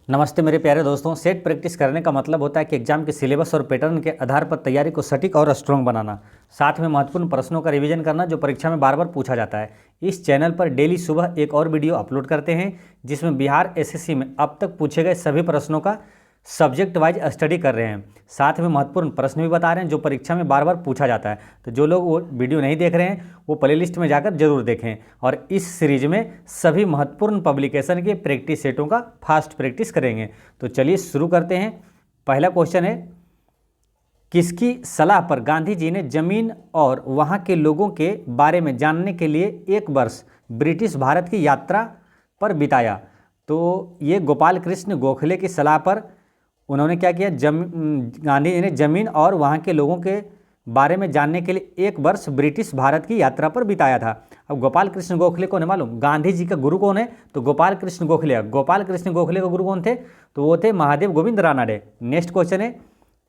नमस्ते मेरे प्यारे दोस्तों। सेट प्रैक्टिस करने का मतलब होता है कि एग्जाम के सिलेबस और पैटर्न के आधार पर तैयारी को सटीक और स्ट्रॉन्ग बनाना, साथ में महत्वपूर्ण प्रश्नों का रिवीजन करना जो परीक्षा में बार बार पूछा जाता है। इस चैनल पर डेली सुबह एक और वीडियो अपलोड करते हैं जिसमें बिहार एसएससी में अब तक पूछे गए सभी प्रश्नों का सब्जेक्ट वाइज स्टडी कर रहे हैं, साथ में महत्वपूर्ण प्रश्न भी बता रहे हैं जो परीक्षा में बार बार पूछा जाता है। तो जो लोग वो वीडियो नहीं देख रहे हैं वो प्लेलिस्ट में जाकर जरूर देखें। और इस सीरीज में सभी महत्वपूर्ण पब्लिकेशन के प्रैक्टिस सेटों का फास्ट प्रैक्टिस करेंगे। तो चलिए शुरू करते हैं। पहला क्वेश्चन है, किसकी सलाह पर गांधी जी ने जमीन और वहाँ के लोगों के बारे में जानने के लिए 1 वर्ष ब्रिटिश भारत की यात्रा पर बिताया? तो ये गोपाल कृष्ण गोखले की सलाह पर उन्होंने क्या किया, गांधी जी ने जमीन और वहाँ के लोगों के बारे में जानने के लिए 1 वर्ष ब्रिटिश भारत की यात्रा पर बिताया था। अब गोपाल कृष्ण गोखले कौन है मालूम? गांधी जी का गुरु कौन है? तो गोपाल कृष्ण गोखले। गोपाल कृष्ण गोखले का गुरु कौन थे? तो वो थे महादेव गोविंद रानडे। नेक्स्ट क्वेश्चन है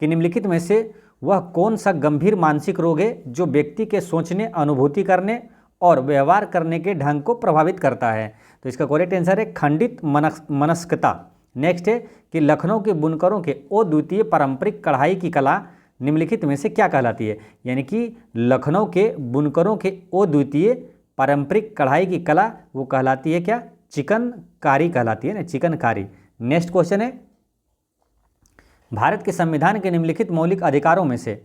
कि निम्नलिखित में से वह कौन सा गंभीर मानसिक रोग है जो व्यक्ति के सोचने, अनुभूति करने और व्यवहार करने के ढंग को प्रभावित करता है? तो इसका करेक्ट आंसर है खंडित मनस्कता। नेक्स्ट है कि लखनऊ के बुनकरों के अद्वितीय पारंपरिक कढ़ाई की कला निम्नलिखित में से क्या कहलाती है? यानी कि लखनऊ के बुनकरों के अद्वितीय पारंपरिक कढ़ाई की कला वो कहलाती है क्या? चिकनकारी कहलाती है ना, चिकनकारी। नेक्स्ट क्वेश्चन है, भारत के संविधान के निम्नलिखित मौलिक अधिकारों में से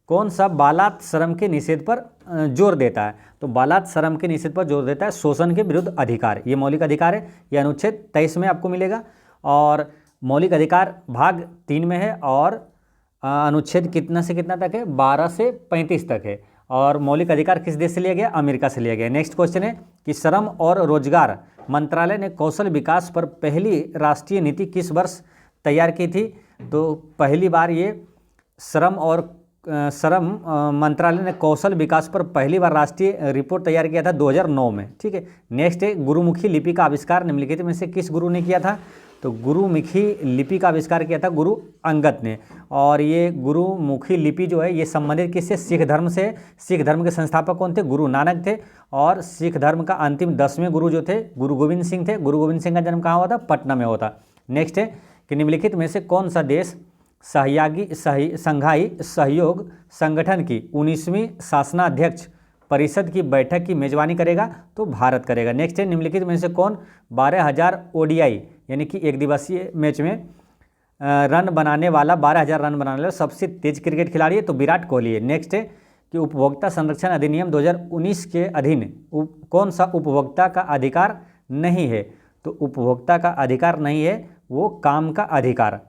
कौन सा बालात श्रम के निषेध पर जोर देता है? तो बालात श्रम के निषेध पर जोर देता है शोषण के विरुद्ध अधिकार। ये मौलिक अधिकार है, ये अनुच्छेद 23 में आपको मिलेगा। और मौलिक अधिकार भाग 3 में है और अनुच्छेद कितना से कितना तक है? 12 से 35 तक है। और मौलिक अधिकार किस देश से लिया गया? अमेरिका से लिया गया। नेक्स्ट क्वेश्चन है कि श्रम और रोजगार मंत्रालय ने कौशल विकास पर पहली राष्ट्रीय नीति किस वर्ष तैयार की थी? तो पहली बार ये श्रम मंत्रालय ने कौशल विकास पर पहली बार राष्ट्रीय रिपोर्ट तैयार किया था 2009 में। ठीक है। नेक्स्ट है, गुरुमुखी लिपि का आविष्कार निम्नलिखित में से किस गुरु ने किया था? तो गुरुमुखी लिपि का आविष्कार किया था गुरु अंगद ने। और ये गुरुमुखी लिपि जो है ये संबंधित किससे? सिख धर्म से। सिख धर्म के संस्थापक कौन थे? गुरु नानक थे। और सिख धर्म का अंतिम 10वें गुरु जो थे गुरु गोविंद सिंह थे। गुरु गोविंद सिंह का जन्म कहाँ हुआ था? पटना में हुआ था। नेक्स्ट है कि निम्नलिखित में से कौन सा देश संघाई सहयोग संगठन की 19वीं शासनाध्यक्ष परिषद की बैठक की मेजबानी करेगा? तो भारत करेगा। नेक्स्ट है, निम्नलिखित में से कौन 12,000 ओडीआई यानी कि एक दिवसीय मैच में रन बनाने वाला 12,000 रन बनाने वाला सबसे तेज क्रिकेट खिलाड़ी है? तो विराट कोहली है। नेक्स्ट है कि उपभोक्ता संरक्षण अधिनियम 2019 के अधीन कौन सा उपभोक्ता का अधिकार नहीं है? तो उपभोक्ता का अधिकार नहीं है वो काम का अधिकार।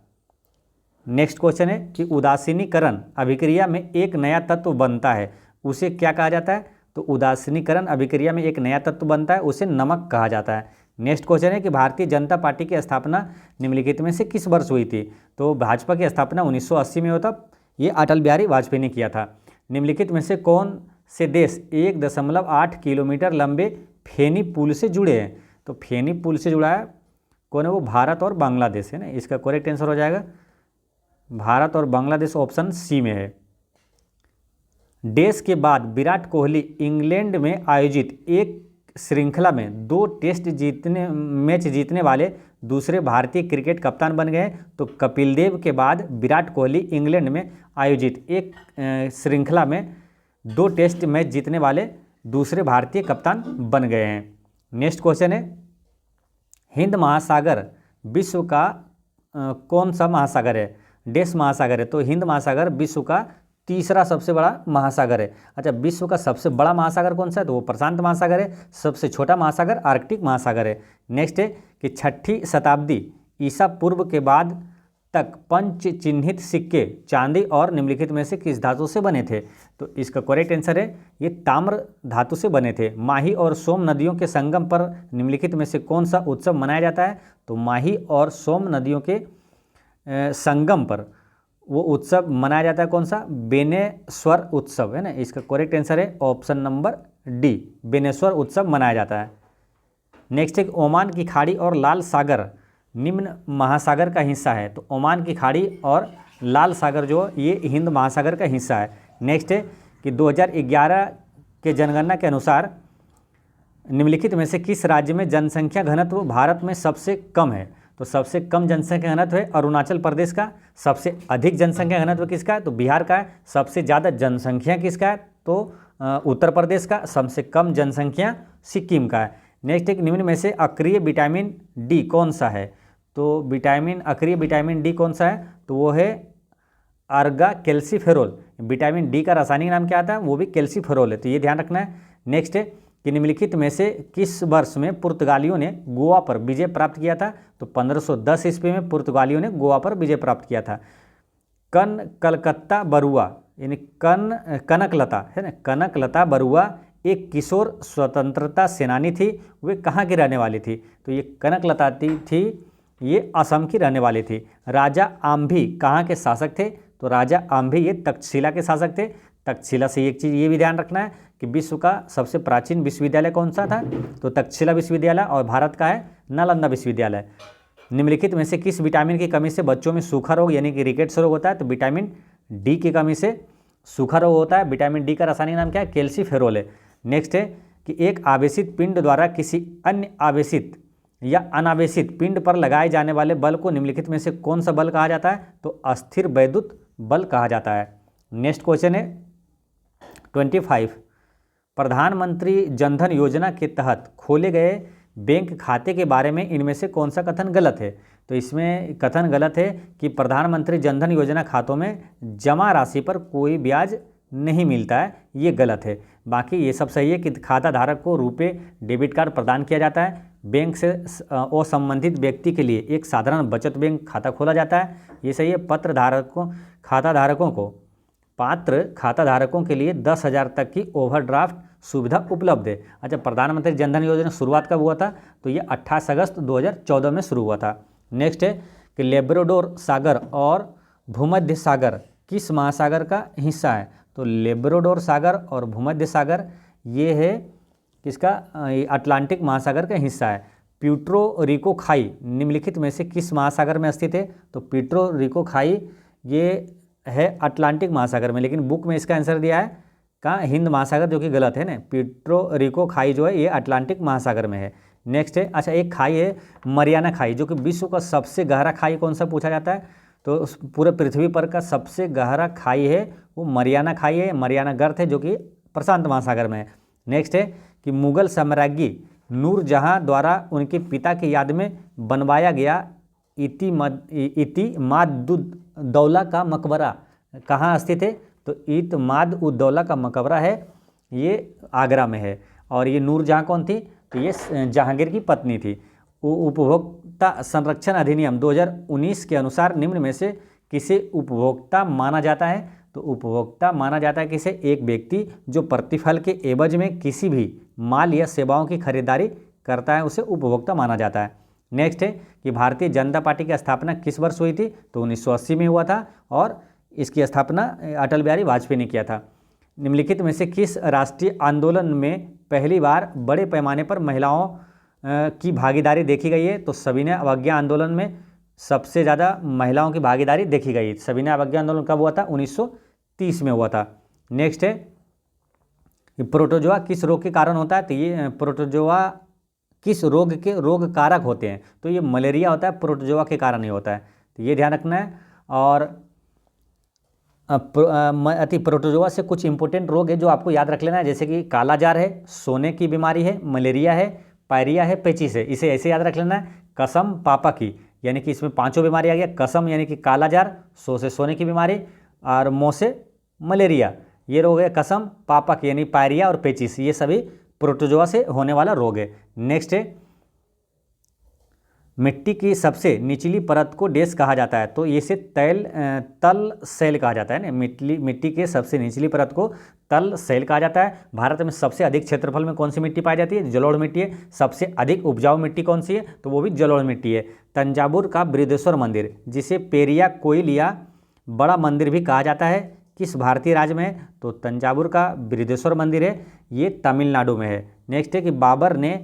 नेक्स्ट क्वेश्चन है कि उदासीनीकरण अभिक्रिया में एक नया तत्व बनता है, उसे क्या कहा जाता है? तो उदासीनीकरण अभिक्रिया में एक नया तत्व बनता है, उसे नमक कहा जाता है। नेक्स्ट क्वेश्चन है कि भारतीय जनता पार्टी की स्थापना निम्नलिखित में से किस वर्ष हुई थी? तो भाजपा की स्थापना 1980 में होता, ये अटल बिहारी वाजपेयी ने किया था। निम्नलिखित में से कौन से देश 1.8 किलोमीटर लंबे फेनी पुल से जुड़े हैं? तो फेनी पुल से जुड़ा है कौन है? वो भारत और बांग्लादेश है ना। इसका करेक्ट आंसर हो जाएगा भारत और बांग्लादेश, ऑप्शन सी में है। देश के बाद विराट कोहली इंग्लैंड में आयोजित एक श्रृंखला में 2 टेस्ट मैच जीतने वाले दूसरे भारतीय क्रिकेट कप्तान बन गए। तो कपिल देव के बाद विराट कोहली इंग्लैंड में आयोजित एक श्रृंखला में 2 टेस्ट मैच जीतने वाले दूसरे भारतीय कप्तान बन गए हैं। नेक्स्ट क्वेश्चन है, हिंद महासागर विश्व का कौन सा महासागर है? देश महासागर है। तो हिंद महासागर विश्व का तीसरा सबसे बड़ा महासागर है। अच्छा, विश्व का सबसे बड़ा महासागर कौन सा है? तो वो प्रशांत महासागर है। सबसे छोटा महासागर आर्कटिक महासागर है। नेक्स्ट है कि 6ठी शताब्दी ईसा पूर्व के बाद तक पंच चिन्हित सिक्के चांदी और निम्नलिखित में से किस धातु से बने थे? तो इसका करेक्ट आंसर है ये ताम्र धातु से बने थे। माही और सोम नदियों के संगम पर निम्नलिखित में से कौन सा उत्सव मनाया जाता है? तो माही और सोम नदियों के संगम पर वो उत्सव मनाया जाता है कौन सा? बेनेश्वर उत्सव है ना। इसका करेक्ट आंसर है ऑप्शन नंबर डी, बेनेश्वर उत्सव मनाया जाता है। नेक्स्ट है, ओमान की खाड़ी और लाल सागर निम्न महासागर का हिस्सा है। तो ओमान की खाड़ी और लाल सागर जो ये हिंद महासागर का हिस्सा है। नेक्स्ट है कि 2011 के जनगणना के अनुसार निम्नलिखित में से किस राज्य में जनसंख्या घनत्व भारत में सबसे कम है? तो सबसे कम जनसंख्या घनत्व है अरुणाचल प्रदेश का, सबसे अधिक जनसंख्या घनत्व किसका है तो बिहार का है, सबसे ज़्यादा जनसंख्या किसका है तो उत्तर प्रदेश का, सबसे कम जनसंख्या सिक्किम का है। नेक्स्ट एक निम्न में से अक्रिय विटामिन डी कौन सा है, तो अक्रिय विटामिन डी कौन सा है तो वो है आर्गा कैल्सीफेरोल। विटामिन डी का रासायनिक नाम क्या आता है, वो भी कैल्सीफेरोल है, तो ये ध्यान रखना है। नेक्स्ट है कि निम्नलिखित में से किस वर्ष में पुर्तगालियों ने गोवा पर विजय प्राप्त किया था, तो 1510 ईस्वी में पुर्तगालियों ने गोवा पर विजय प्राप्त किया था। कलकत्ता बरुआ यानी कनकलता है ना, कनकलता बरुआ एक किशोर स्वतंत्रता सेनानी थी, वे कहाँ की रहने वाली थी, तो ये कनकलता थी ये असम की रहने वाली थी। राजा आम्भी कहाँ के शासक थे, तो राजा आम्भी ये तक्षशिला के शासक थे। तक्षशिला से एक चीज़ ये भी ध्यान रखना है कि विश्व का सबसे प्राचीन विश्वविद्यालय कौन सा था, तो तक्षशिला विश्वविद्यालय, और भारत का है नालंदा विश्वविद्यालय। निम्नलिखित में से किस विटामिन की कमी से बच्चों में सूखा रोग यानी कि रिकेट्स रोग होता है, तो विटामिन डी की कमी से सूखा रोग होता है। विटामिन डी का रासायनिक नाम क्या है, कैल्सीफेरोल है। नेक्स्ट है कि एक आवेशित पिंड द्वारा किसी अन्य आवेशित या अनावेशित पिंड पर लगाए जाने वाले बल को निम्नलिखित में से कौन सा बल कहा जाता है, तो अस्थिर वैद्युत बल कहा जाता है। नेक्स्ट क्वेश्चन है 25, प्रधानमंत्री जनधन योजना के तहत खोले गए बैंक खाते के बारे में इनमें से कौन सा कथन गलत है, तो इसमें कथन गलत है कि प्रधानमंत्री जनधन योजना खातों में जमा राशि पर कोई ब्याज नहीं मिलता है, ये गलत है। बाकी ये सब सही है कि खाता धारक को रुपए डेबिट कार्ड प्रदान किया जाता है, बैंक से असंबंधित व्यक्ति के लिए एक साधारण बचत बैंक खाता खोला जाता है, ये सही है। पात्र खाता धारकों के लिए 10,000 तक की ओवरड्राफ्ट सुविधा उपलब्ध है। अच्छा, प्रधानमंत्री जनधन योजना शुरुआत कब हुआ था, तो ये 28 अगस्त 2014 में शुरू हुआ था। नेक्स्ट है कि लेब्राडोर सागर और भूमध्य सागर किस महासागर का हिस्सा है, तो लेब्राडोर सागर और भूमध्य सागर ये है किसका, अटलांटिक महासागर का हिस्सा है। प्यूर्टो रिको खाई निम्नलिखित में से किस महासागर में स्थित है, तो प्यूर्टो रिको खाई ये है अटलांटिक महासागर में, लेकिन बुक में इसका आंसर दिया है कहाँ, हिंद महासागर, जो कि गलत है ना। प्यूर्टो रिको खाई जो है ये अटलांटिक महासागर में है। नेक्स्ट है, अच्छा एक खाई है मरियाना खाई, जो कि विश्व का सबसे गहरा खाई कौन सा पूछा जाता है, तो उस पूरे पृथ्वी पर का सबसे गहरा खाई है वो मरियाना खाई है, मरियाना गर्त है, जो कि प्रशांत महासागर में है। नेक्स्ट है कि मुगल साम्राज्ञी नूरजहाँ द्वारा उनके पिता की याद में बनवाया गया इतिमाद-उद-दौला का मकबरा कहाँ स्थित है, तो इतिमाद-उद-दौला का मकबरा है ये आगरा में है। और ये नूरजहाँ कौन थी, तो ये जहांगीर की पत्नी थी। उपभोक्ता संरक्षण अधिनियम 2019 के अनुसार निम्न में से किसे उपभोक्ता माना जाता है, तो उपभोक्ता माना जाता है किसे, एक व्यक्ति जो प्रतिफल के एवज में किसी भी माल या सेवाओं की खरीदारी करता है उसे उपभोक्ता माना जाता है। नेक्स्ट है कि भारतीय जनता पार्टी की स्थापना किस वर्ष हुई थी, तो 1980 में हुआ था, और इसकी स्थापना अटल बिहारी वाजपेयी ने किया था। निम्नलिखित में से किस राष्ट्रीय आंदोलन में पहली बार बड़े पैमाने पर महिलाओं की भागीदारी देखी गई है, तो सविनय अवज्ञा आंदोलन में सबसे ज़्यादा महिलाओं की भागीदारी देखी गई। सविनय अवज्ञा आंदोलन कब हुआ था, 1930 में हुआ था। नेक्स्ट है प्रोटोजोआ किस रोग के कारण होता है, तो ये प्रोटोजोआ किस रोग के रोग कारक होते हैं, तो ये मलेरिया होता है, प्रोटोजोआ के कारण ही होता है, तो ये ध्यान रखना है। और प्रोटोजोआ से कुछ इंपॉर्टेंट रोग है जो आपको याद रख लेना है, जैसे कि काला जार है, सोने की बीमारी है, मलेरिया है, पायरिया है, पेचिस है, इसे ऐसे याद रख लेना है। कसम पापा की यानी कि इसमें पांचों बीमारी आ गया, कसम यानी कि काला जार, सो से सोने की बीमारी, और मो से मलेरिया, ये रोग है कसम पापा की यानी पायरिया और पेचिस, ये सभी प्रोटोजोआ से होने वाला रोग है। नेक्स्ट है मिट्टी की सबसे निचली परत को डैश कहा जाता है, तो इसे तल सेल कहा जाता है ना। मिट्टी के सबसे निचली परत को तल सेल कहा जाता है। भारत में सबसे अधिक क्षेत्रफल में कौन सी मिट्टी पाई जाती है, जलोढ़ मिट्टी है। सबसे अधिक उपजाऊ मिट्टी कौन सी है, तो वो भी जलोढ़ मिट्टी है। तंजावुर का बृहदेश्वर मंदिर, जिसे पेरिया कोइलिया बड़ा मंदिर भी कहा जाता है, किस भारतीय राज्य में है, तो तंजावुर का बृहदेश्वर मंदिर है, ये तमिलनाडु में है। नेक्स्ट है कि बाबर ने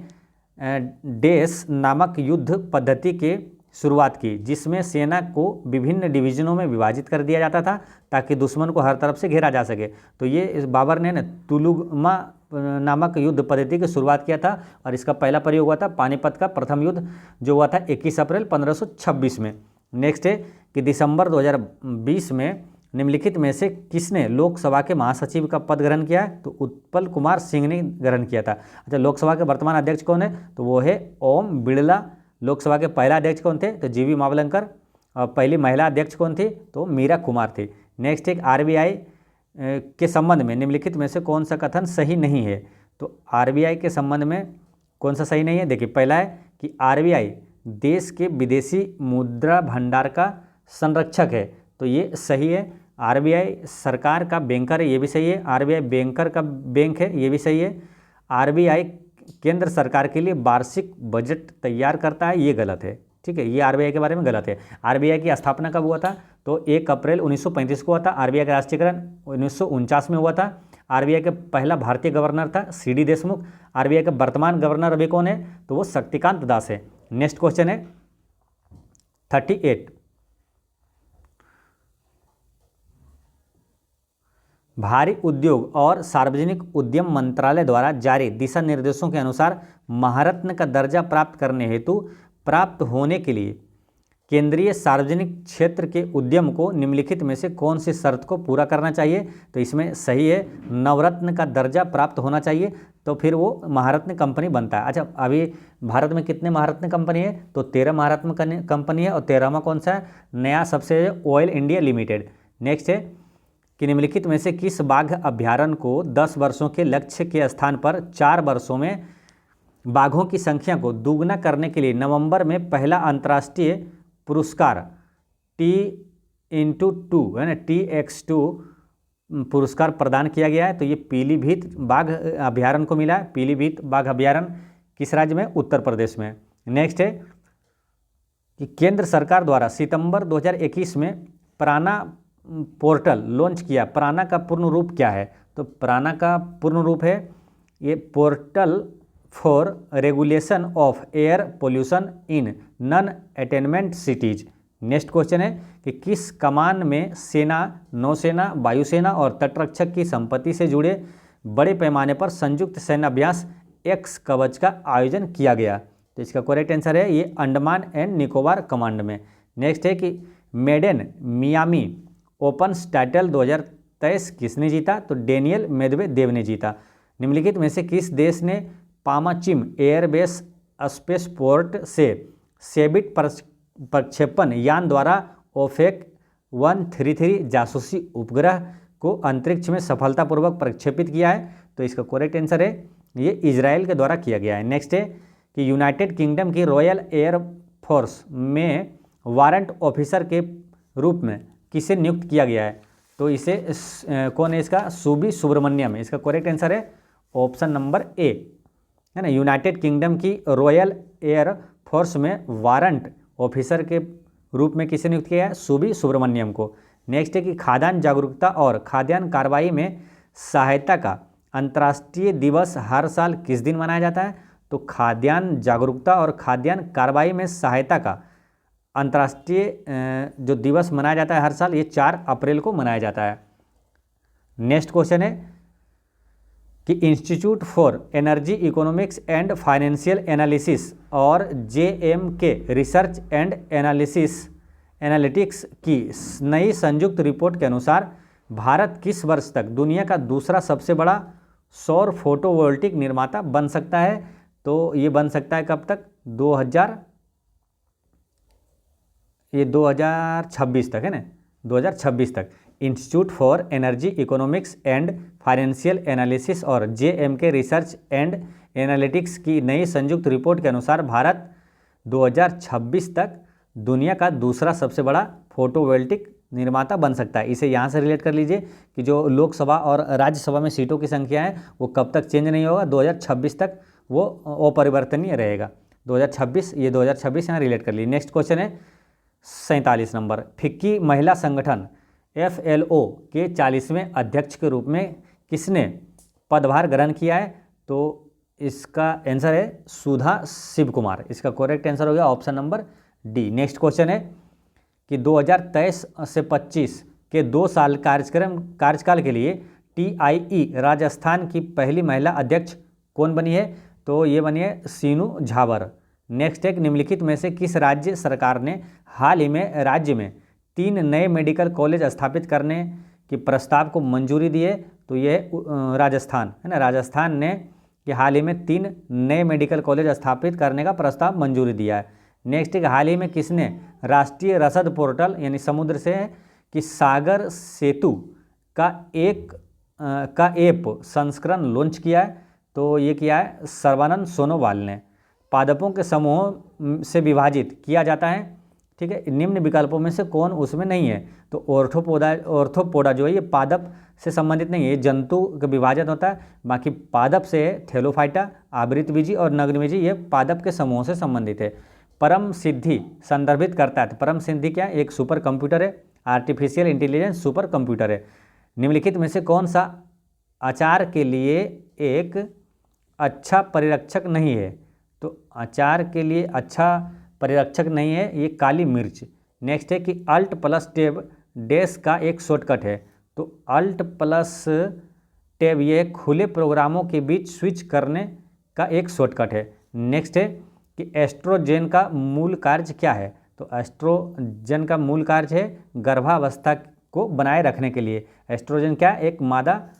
डेस नामक युद्ध पद्धति के शुरुआत की, जिसमें सेना को विभिन्न डिवीजनों में विभाजित कर दिया जाता था ताकि दुश्मन को हर तरफ से घेरा जा सके, तो ये इस बाबर ने न तुलुगमा नामक युद्ध पद्धति की शुरुआत किया था और इसका पहला प्रयोग हुआ था पानीपत का प्रथम युद्ध जो हुआ था 21 अप्रैल 1526 में। नेक्स्ट है कि दिसंबर 2020 में निम्नलिखित में से किसने लोकसभा के महासचिव का पद ग्रहण किया है? तो उत्पल कुमार सिंह ने ग्रहण किया था। अच्छा, लोकसभा के वर्तमान अध्यक्ष कौन है? तो वो है ओम बिड़ला। लोकसभा के पहला अध्यक्ष कौन थे? तो जीवी मावलंकर। और पहली महिला अध्यक्ष कौन थी? तो मीरा कुमार थी। नेक्स्ट एक आरबीआई के संबंध में निम्नलिखित में से कौन सा कथन सही नहीं है? तो आरबीआई के संबंध में कौन सा सही नहीं है? देखिए, पहला है कि आरबीआई देश के विदेशी मुद्रा भंडार का संरक्षक है, तो ये सही है। आरबीआई सरकार का बैंकर है, ये भी सही है। आरबीआई बैंकर का बैंक है, ये भी सही है। आरबीआई केंद्र सरकार के लिए वार्षिक बजट तैयार करता है, ये गलत है। ठीक है, ये आरबीआई के बारे में गलत है। आरबीआई की स्थापना कब हुआ था? तो 1 अप्रैल 1935 को हुआ था। आरबीआई का राष्ट्रीयकरण 1949 में हुआ था। आरबीआई का पहला भारतीय गवर्नर था सीडी देशमुख। आरबीआई का वर्तमान गवर्नर अभी कौन है? तो वो शक्तिकांत दास है। नेक्स्ट क्वेश्चन है 38। भारी उद्योग और सार्वजनिक उद्यम मंत्रालय द्वारा जारी दिशा निर्देशों के अनुसार महारत्न का दर्जा प्राप्त करने हेतु प्राप्त होने के लिए केंद्रीय सार्वजनिक क्षेत्र के उद्यम को निम्नलिखित में से कौन सी शर्त को पूरा करना चाहिए? तो इसमें सही है, नवरत्न का दर्जा प्राप्त होना चाहिए, तो फिर वो महारत्न कंपनी बनता है। अच्छा, अभी भारत में कितने महारत्न कंपनी है? तो 13 महारत्न कंपनी है और 13वां कौन सा है? नया सबसे ऑयल इंडिया लिमिटेड। नेक्स्ट है कि निम्नलिखित में से किस बाघ अभ्यारण्य को 10 वर्षों के लक्ष्य के स्थान पर 4 वर्षों में बाघों की संख्या को दुगना करने के लिए नवंबर में पहला अंतर्राष्ट्रीय पुरस्कार T/2 है ना, TX2 पुरस्कार प्रदान किया गया है? तो ये पीलीभीत बाघ अभ्यारण्य को मिला है। पीलीभीत बाघ अभ्यारण्य किस राज्य में? उत्तर प्रदेश में। नेक्स्ट है कि केंद्र सरकार द्वारा सितंबर 2021 में प्राणा पोर्टल लॉन्च किया। प्राणा का पूर्ण रूप क्या है? तो प्राणा का पूर्ण रूप है ये portal for regulation of air pollution in non attainment cities. Next question है कि किस कमान में सेना, नौसेना, वायुसेना और तटरक्षक की संपत्ति से जुड़े बड़े पैमाने पर संयुक्त सैन्य अभ्यास एक्स कवच का आयोजन किया गया? तो इसका करेक्ट आंसर है ये अंडमान एंड निकोबार कमांड में। नेक्स्ट है कि मेडेन मियामी ओपन टाइटल 2023 किसने जीता? तो डेनियल मेदवेदेव ने जीता। निम्नलिखित में से किस देश ने पामाचिम एयरबेस स्पेसपोर्ट से सेबिट प्रक्षेपण यान द्वारा ओफेक 133 जासूसी उपग्रह को अंतरिक्ष में सफलतापूर्वक प्रक्षेपित किया है? तो इसका करेक्ट आंसर है ये इजराइल के द्वारा किया गया है। नेक्स्ट है कि यूनाइटेड किंगडम की रॉयल एयर फोर्स में वारंट ऑफिसर के रूप में किसे नियुक्त किया गया है? तो इसे कौन है इसका? सुबी सुब्रमण्यम। इसका करेक्ट आंसर है ऑप्शन नंबर ए, है ना। यूनाइटेड किंगडम की रॉयल एयर फोर्स में वारंट ऑफिसर के रूप में किसे नियुक्त किया है? सुबी सुब्रमण्यम को। नेक्स्ट है कि खाद्यान्न जागरूकता और खाद्यान्न कार्रवाई में सहायता का अंतर्राष्ट्रीय दिवस हर साल किस दिन मनाया जाता है? तो खाद्यान्न जागरूकता और खाद्यान्न कार्रवाई में सहायता का अंतर्राष्ट्रीय जो दिवस मनाया जाता है हर साल, ये 4 अप्रैल को मनाया जाता है। नेक्स्ट क्वेश्चन है कि institute for energy economics and financial analysis और JMK रिसर्च एंड एनालिटिक्स की नई संयुक्त रिपोर्ट के अनुसार भारत किस वर्ष तक दुनिया का दूसरा सबसे बड़ा सौर फोटोवोल्टिक निर्माता बन सकता है? तो ये बन सकता है कब तक? 2026 तक, है ना, 2026 तक। Institute for energy economics and financial analysis और JMK रिसर्च एंड एनालिटिक्स की नई संयुक्त रिपोर्ट के अनुसार भारत 2026 तक दुनिया का दूसरा सबसे बड़ा फोटोवोल्टिक निर्माता बन सकता है। इसे यहाँ से रिलेट कर लीजिए कि जो लोकसभा और राज्यसभा में सीटों की संख्या है वो कब तक चेंज नहीं होगा, 2026 तक वो अपरिवर्तनीय रहेगा। 2026, ये 2026 यहाँ रिलेट कर लीजिए। नेक्स्ट क्वेश्चन है 47 नंबर। फिक्की महिला संगठन FLO के 40वें अध्यक्ष के रूप में किसने पदभार ग्रहण किया है? तो इसका आंसर है सुधा शिव कुमार। इसका करेक्ट आंसर हो गया option number D. Next question है कि 2023 से 25 के 2 साल कार्यकाल के लिए TIE राजस्थान की पहली महिला अध्यक्ष कौन बनी है? तो ये बनी है सीनू झावर। नेक्स्ट है, निम्नलिखित में से किस राज्य सरकार ने हाल ही में राज्य में 3 नए मेडिकल कॉलेज स्थापित करने के प्रस्ताव को मंजूरी दी है? तो ये राजस्थान है ना। राजस्थान ने कि हाल ही में 3 नए मेडिकल कॉलेज स्थापित करने का प्रस्ताव मंजूरी दिया है। नेक्स्ट है, हाल ही में किसने राष्ट्रीय रसद पोर्टल यानी समुद्र से कि सागर सेतु का ऐप संस्करण लॉन्च किया है? तो ये किया है सर्बानंद सोनोवाल ने। पादपों के समूहों से विभाजित किया जाता है, ठीक है, निम्न विकल्पों में से कौन उसमें नहीं है? तो ऑर्थोपोडा जो है ये पादप से संबंधित नहीं है, ये जंतु का विभाजन होता है। बाकी पादप से थैलोफाइटा, आवृतबीजी और नग्नबीजी ये पादप के समूहों से संबंधित है। परम सिद्धि संदर्भित करता है, तो परम सिद्धि क्या है? एक सुपर कंप्यूटर है, आर्टिफिशियल इंटेलिजेंस सुपर कंप्यूटर है। निम्नलिखित में से कौन सा अचार के लिए एक अच्छा परिरक्षक नहीं है? तो अचार के लिए अच्छा परिरक्षक नहीं है ये काली मिर्च। नेक्स्ट है कि अल्ट प्लस टैब डैश का एक शॉर्टकट है? तो अल्ट प्लस टैब ये खुले प्रोग्रामों के बीच स्विच करने का एक शॉर्टकट है। नेक्स्ट है कि एस्ट्रोजेन का मूल कार्य क्या है? तो एस्ट्रोजन का मूल कार्य है गर्भावस्था को बनाए रखने के लिए। एस्ट्रोजन क्या है? एक मादा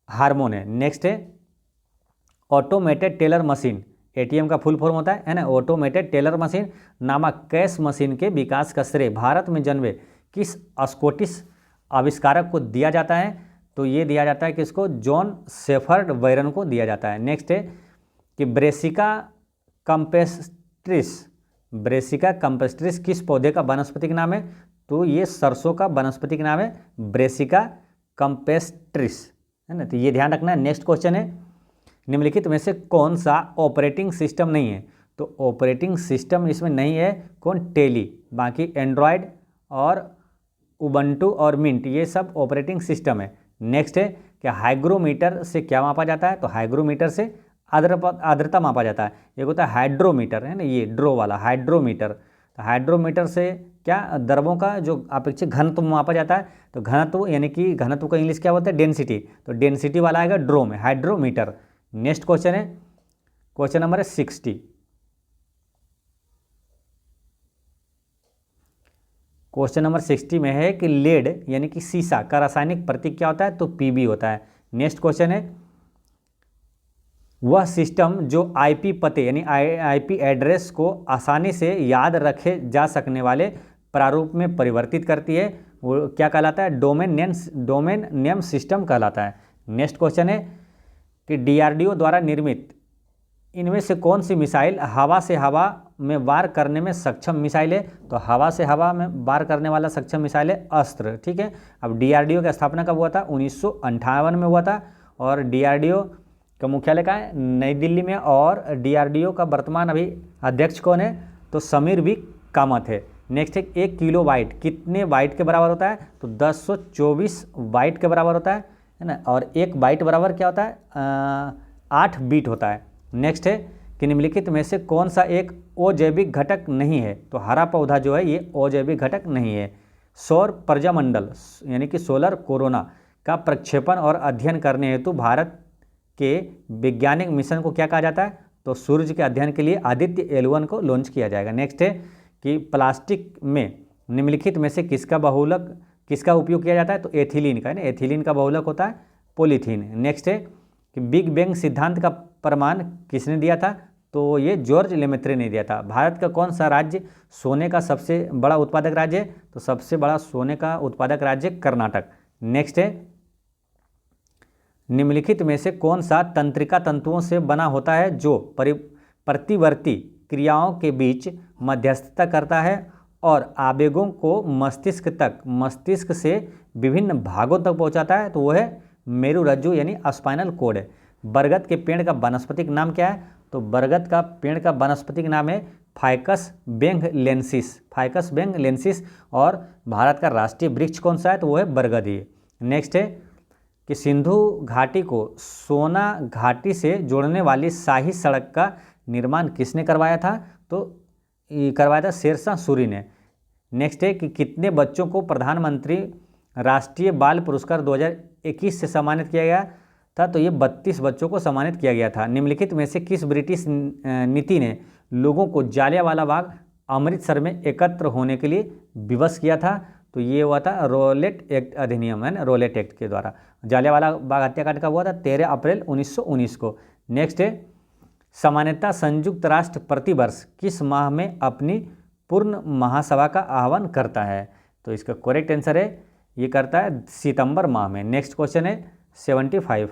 हार्मोन है। नेक्स्ट है ऑटोमेटेड टेलर मशीन, ATM का फुल फॉर्म होता है ना, ऑटोमेटेड टेलर मशीन नामक कैश मशीन के विकास का श्रेय भारत में जन्मे किस स्कॉटिश आविष्कारक को दिया जाता है? तो ये दिया जाता है किसको? जॉन शेफर्ड बैरन को दिया जाता है। नेक्स्ट है कि ब्रेसिका कंपेस्ट्रिस किस पौधे का वानस्पतिक नाम है? तो ये सरसों का वानस्पतिक नाम है ब्रेसिका कंपेस्ट्रिस, है ना। तो ये ध्यान रखना है। नेक्स्ट क्वेश्चन है, निम्नलिखित में से कौन सा ऑपरेटिंग सिस्टम नहीं है? तो ऑपरेटिंग सिस्टम इसमें नहीं है कौन? टेली। बाकी एंड्रॉयड और उबंटू और मिंट ये सब ऑपरेटिंग सिस्टम है। नेक्स्ट है कि हाइग्रोमीटर से क्या मापा जाता है? तो हाइग्रोमीटर से आर्द्रता मापा जाता है। एक होता है हाइड्रोमीटर, है ना, ये ड्रो वाला हाइड्रोमीटर। तो हाइड्रोमीटर से क्या द्रवों का जो अपेक्षित घनत्व मापा जाता है? तो घनत्व यानी कि घनत्व का इंग्लिश क्या होता है? डेंसिटी। तो डेंसिटी वाला आएगा ड्रो में, हाइड्रोमीटर। नेक्स्ट क्वेश्चन है क्वेश्चन नंबर 60। क्वेश्चन नंबर 60 में है कि लेड यानी कि सीसा का रासायनिक प्रतीक क्या होता है? तो Pb होता है। नेक्स्ट क्वेश्चन है वह सिस्टम जो IP पते यानी IP एड्रेस को आसानी से याद रखे जा सकने वाले प्रारूप में परिवर्तित करती है वो क्या कहलाता है? डोमेन नेम सिस्टम कहलाता है। नेक्स्ट क्वेश्चन है कि DRDO द्वारा निर्मित इनमें से कौन सी मिसाइल हवा से हवा में वार करने में सक्षम मिसाइल है? तो हवा से हवा में वार करने वाला सक्षम मिसाइल है अस्त्र, ठीक है। अब DRDO की स्थापना कब हुआ था? 1958 में हुआ था। और DRDO का मुख्यालय कहाँ है? नई दिल्ली में। और DRDO का वर्तमान अभी अध्यक्ष कौन है? तो समीर वी कामत है। नेक्स्ट है 1 किलो बाइट कितने बाइट के बराबर होता है? तो 1024 बाइट के बराबर होता है ना। और 1 बाइट बराबर क्या होता है? 8 बीट होता है। नेक्स्ट है कि निम्नलिखित में से कौन सा एक अजैविक घटक नहीं है? तो हरा पौधा जो है ये अजैविक घटक नहीं है। सौर प्रजामंडल यानी कि सोलर कोरोना का प्रक्षेपण और अध्ययन करने हेतु भारत के वैज्ञानिक मिशन को क्या कहा जाता है? तो सूर्य के अध्ययन के लिए आदित्य L1 को लॉन्च किया जाएगा। नेक्स्ट है कि प्लास्टिक में निम्नलिखित में से किसका उपयोग किया जाता है? तो एथिलीन का, है ना। एथिलीन का बहुलक होता है पॉलीथीन। नेक्स्ट है कि बिग बैंग सिद्धांत का प्रमाण किसने दिया था? तो ये जॉर्ज लेमेत्रे ने दिया था। भारत का कौन सा राज्य सोने का सबसे बड़ा उत्पादक राज्य है? तो सबसे बड़ा सोने का उत्पादक राज्य कर्नाटक। नेक्स्ट है निम्नलिखित में से कौन सा तंत्रिका तंतुओं से बना होता है जो प्रतिवर्ती क्रियाओं के बीच मध्यस्थता करता है और आवेगों को मस्तिष्क से विभिन्न भागों तक पहुंचाता है? तो वो है मेरुरज्जु यानी स्पाइनल कॉर्ड है। बरगद के पेड़ का वानस्पतिक नाम क्या है? तो बरगद का पेड़ का वानस्पतिक नाम है फाइकस बेंगलेंसिस। और भारत का राष्ट्रीय वृक्ष कौन सा है? तो वो है बरगद ही। नेक्स्ट है कि सिंधु घाटी को सोना घाटी से जोड़ने वाली शाही सड़क का निर्माण किसने करवाया था? तो करवाया था शेरशाह सूरी ने। नेक्स्ट है कि कितने बच्चों को प्रधानमंत्री राष्ट्रीय बाल पुरस्कार 2021 से सम्मानित किया गया था, तो ये 32 बच्चों को सम्मानित किया गया था। निम्नलिखित में से किस ब्रिटिश नीति ने लोगों को जालियांवाला बाग अमृतसर में एकत्र होने के लिए विवश किया था? तो ये हुआ था रोलेट एक्ट अधिनियम, है ना, रोलेट एक्ट के द्वारा। जालियांवाला बाग हत्याकांड कब हुआ था? 13 अप्रैल 1919 को। नेक्स्ट है, सामान्यतः संयुक्त राष्ट्र प्रतिवर्ष किस माह में अपनी पूर्ण महासभा का आह्वान करता है? तो इसका करेक्ट आंसर है, ये करता है सितंबर माह में। नेक्स्ट क्वेश्चन है 75,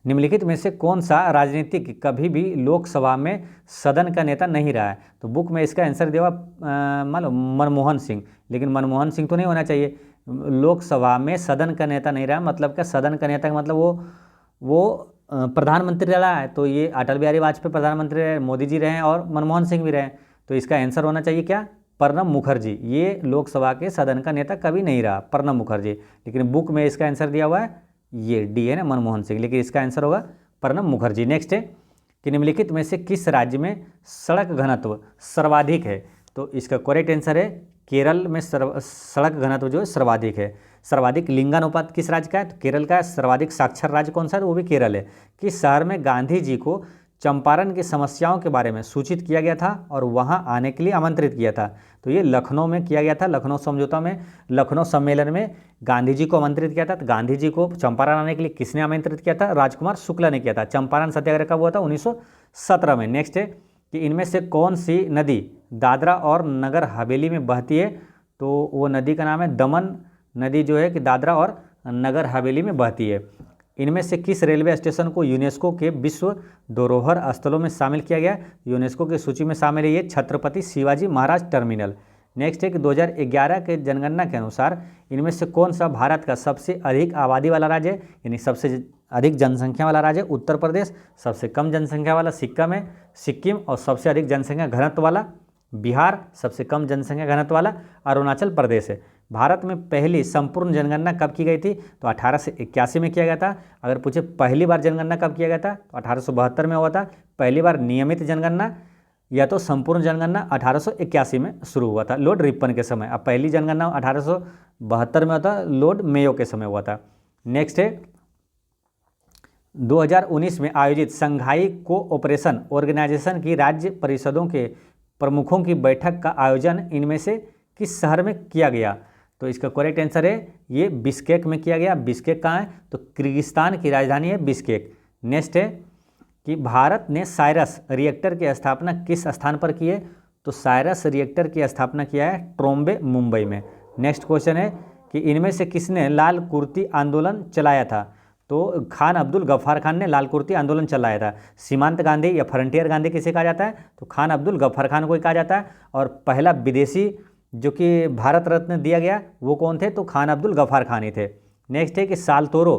निम्नलिखित में से कौन सा राजनीतिक कभी भी लोकसभा में सदन का नेता नहीं रहा है? तो बुक में इसका आंसर दिया हुआ मान लो मनमोहन सिंह, लेकिन मनमोहन सिंह तो नहीं होना चाहिए। लोकसभा में सदन का नेता नहीं रहा, मतलब क्या? सदन का नेता का मतलब वो प्रधानमंत्री रहा है, तो ये अटल बिहारी वाजपेयी प्रधानमंत्री रहे, मोदी जी रहे और मनमोहन सिंह भी रहे। तो इसका आंसर होना चाहिए क्या? प्रणब मुखर्जी। ये लोकसभा के सदन का नेता कभी नहीं रहा, प्रणब मुखर्जी। लेकिन बुक में इसका आंसर दिया हुआ है ये डी है ना, मनमोहन सिंह, लेकिन इसका आंसर होगा प्रणब मुखर्जी। नेक्स्ट है कि निम्नलिखित में से किस राज्य में सड़क घनत्व सर्वाधिक है? तो इसका करेक्ट आंसर है केरल में सड़क घनत्व जो है सर्वाधिक है। सर्वाधिक लिंगानुपात किस राज्य का है? तो केरल का है। सर्वाधिक साक्षर राज्य कौन सा है? वो भी केरल है। किस शहर में गांधी जी को चंपारण की समस्याओं के बारे में सूचित किया गया था और वहां आने के लिए आमंत्रित किया था? तो ये लखनऊ में किया गया था। लखनऊ समझौता में, लखनऊ सम्मेलन में गांधी जी को आमंत्रित किया था। तो गांधी जी को चंपारण आने के लिए किसने आमंत्रित किया था? राजकुमार शुक्ला ने किया था। चंपारण सत्याग्रह कब हुआ था? 1917 में। नेक्स्ट है कि इनमें से कौन सी नदी दादरा और नगर हवेली में बहती है? तो वो नदी का नाम है दमन नदी, जो है कि दादरा और नगर हवेली में बहती है। इनमें से किस रेलवे स्टेशन को यूनेस्को के विश्व धरोहर स्थलों में शामिल किया गया? यूनेस्को की सूची में शामिल है ये छत्रपति शिवाजी महाराज टर्मिनल। नेक्स्ट है कि 2011 के जनगणना के अनुसार इनमें से कौन सा भारत का सबसे अधिक आबादी वाला राज्य है, यानी सबसे अधिक जनसंख्या वाला राज्य? उत्तर प्रदेश। सबसे कम जनसंख्या वाला सिक्किम। और सबसे अधिक जनसंख्या घनत्व वाला बिहार। सबसे कम जनसंख्या घनत्व वाला अरुणाचल प्रदेश है। भारत में पहली संपूर्ण जनगणना कब की गई थी? तो 1881 में किया गया था। अगर पूछे पहली बार जनगणना कब किया गया था? तो 1872 में हुआ था पहली बार नियमित जनगणना, या तो संपूर्ण जनगणना 1881 में शुरू हुआ था लॉर्ड रिपन के समय। अब पहली जनगणना 1872 में हुआ था, लॉर्ड मेयो के समय हुआ था। नेक्स्ट है 2019 में आयोजित संघाई कोऑपरेशन ऑर्गेनाइजेशन की राज्य परिषदों के प्रमुखों की बैठक का आयोजन इनमें से किस शहर में किया गया? तो इसका करेक्ट आंसर है ये बिश्केक में किया गया। बिश्केक कहाँ है? तो किर्गिस्तान की राजधानी है बिश्केक। नेक्स्ट है कि भारत ने साइरस रिएक्टर की स्थापना किस स्थान पर की है? तो साइरस रिएक्टर की स्थापना किया है ट्रोम्बे, मुंबई में। नेक्स्ट क्वेश्चन है कि इनमें से किसने लाल कुर्ती आंदोलन चलाया था? तो खान अब्दुल गफ्फार खान ने लाल कुर्ती आंदोलन चलाया था। सीमांत गांधी या फ्रंटियर गांधी किसे कहा जाता है? तो खान अब्दुल गफ्फार खान को ही कहा जाता है। और पहला विदेशी जो कि भारत रत्न दिया गया वो कौन थे? तो खान अब्दुल गफ्फार खान ही थे। नेक्स्ट है कि सालतोरो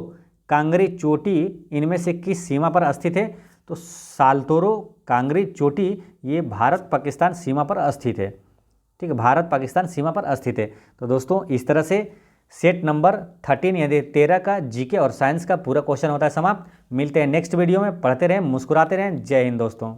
कांगरी चोटी इनमें से किस सीमा पर स्थित है? तो सालतोरो कांगरी चोटी ये भारत पाकिस्तान सीमा पर स्थित है। ठीक है, भारत पाकिस्तान सीमा पर स्थित है। तो दोस्तों इस तरह से सेट नंबर 13 यानी 13 का जीके और साइंस का पूरा क्वेश्चन होता है समाप्त। मिलते हैं नेक्स्ट वीडियो में। पढ़ते रहें, मुस्कुराते रहें। जय हिंद दोस्तों।